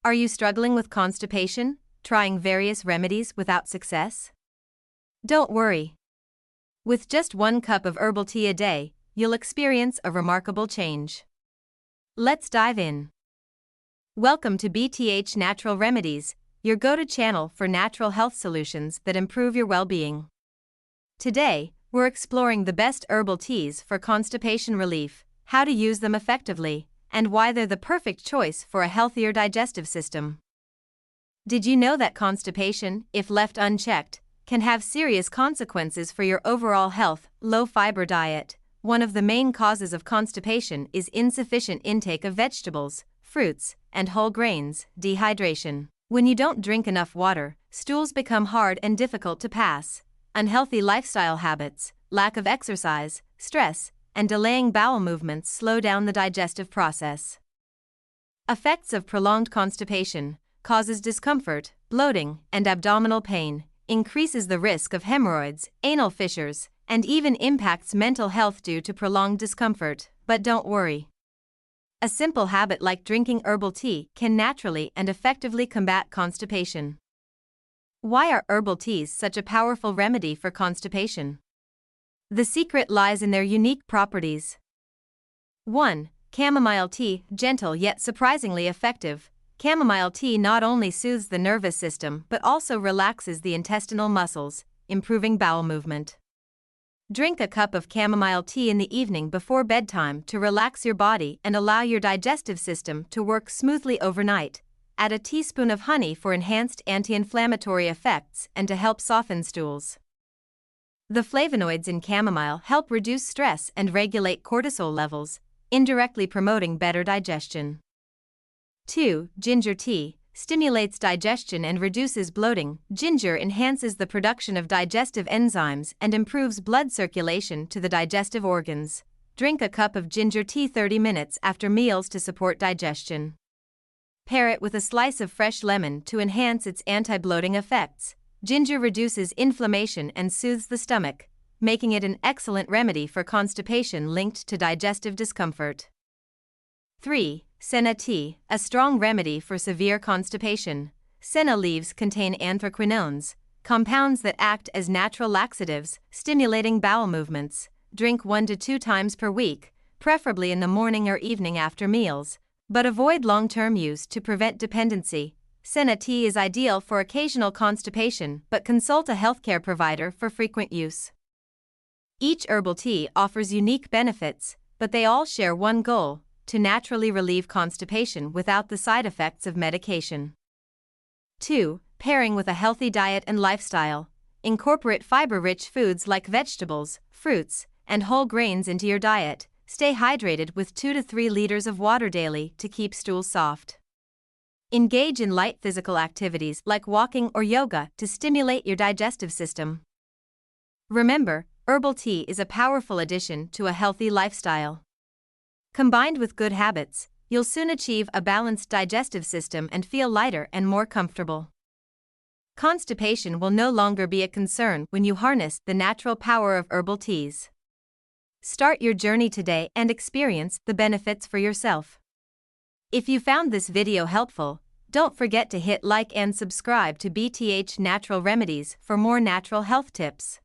Are you struggling with constipation, trying various remedies without success? Don't worry. With just 1 cup of herbal tea a day, you'll experience a remarkable change. Let's dive in. Welcome to BTH Natural Remedies, your go-to channel for natural health solutions that improve your well-being. Today, we're exploring the best herbal teas for constipation relief, how to use them effectively, and why they're the perfect choice for a healthier digestive system. Did you know that constipation, if left unchecked, can have serious consequences for your overall health? Low-fiber diet. One of the main causes of constipation is insufficient intake of vegetables, fruits, and whole grains. Dehydration. When you don't drink enough water, stools become hard and difficult to pass. Unhealthy lifestyle habits, lack of exercise, stress, and delaying bowel movements slow down the digestive process. Effects of prolonged constipation: causes discomfort, bloating, and abdominal pain, increases the risk of hemorrhoids, anal fissures, and even impacts mental health due to prolonged discomfort. But don't worry. A simple habit like drinking herbal tea can naturally and effectively combat constipation. Why are herbal teas such a powerful remedy for constipation? The secret lies in their unique properties. 1. Chamomile tea. Gentle yet surprisingly effective. Chamomile tea not only soothes the nervous system but also relaxes the intestinal muscles, improving bowel movement. Drink a cup of chamomile tea in the evening before bedtime to relax your body and allow your digestive system to work smoothly overnight. Add a teaspoon of honey for enhanced anti-inflammatory effects and to help soften stools. The flavonoids in chamomile help reduce stress and regulate cortisol levels, indirectly promoting better digestion. 2. Ginger tea stimulates digestion and reduces bloating. Ginger enhances the production of digestive enzymes and improves blood circulation to the digestive organs. Drink a cup of ginger tea 30 minutes after meals to support digestion. Pair it with a slice of fresh lemon to enhance its anti-bloating effects. Ginger reduces inflammation and soothes the stomach, making it an excellent remedy for constipation linked to digestive discomfort. 3. Senna tea, a strong remedy for severe constipation. Senna leaves contain anthraquinones, compounds that act as natural laxatives, stimulating bowel movements. Drink 1 to 2 times per week, preferably in the morning or evening after meals, but avoid long-term use to prevent dependency. Senna tea is ideal for occasional constipation, but consult a healthcare provider for frequent use. Each herbal tea offers unique benefits, but they all share one goal: to naturally relieve constipation without the side effects of medication. 2. Pairing with a healthy diet and lifestyle. Incorporate fiber-rich foods like vegetables, fruits, and whole grains into your diet. Stay hydrated with 2 to 3 liters of water daily to keep stools soft. Engage in light physical activities like walking or yoga to stimulate your digestive system. Remember, herbal tea is a powerful addition to a healthy lifestyle. Combined with good habits, you'll soon achieve a balanced digestive system and feel lighter and more comfortable. Constipation will no longer be a concern when you harness the natural power of herbal teas. Start your journey today and experience the benefits for yourself. If you found this video helpful, don't forget to hit like and subscribe to BTH Natural Remedies for more natural health tips.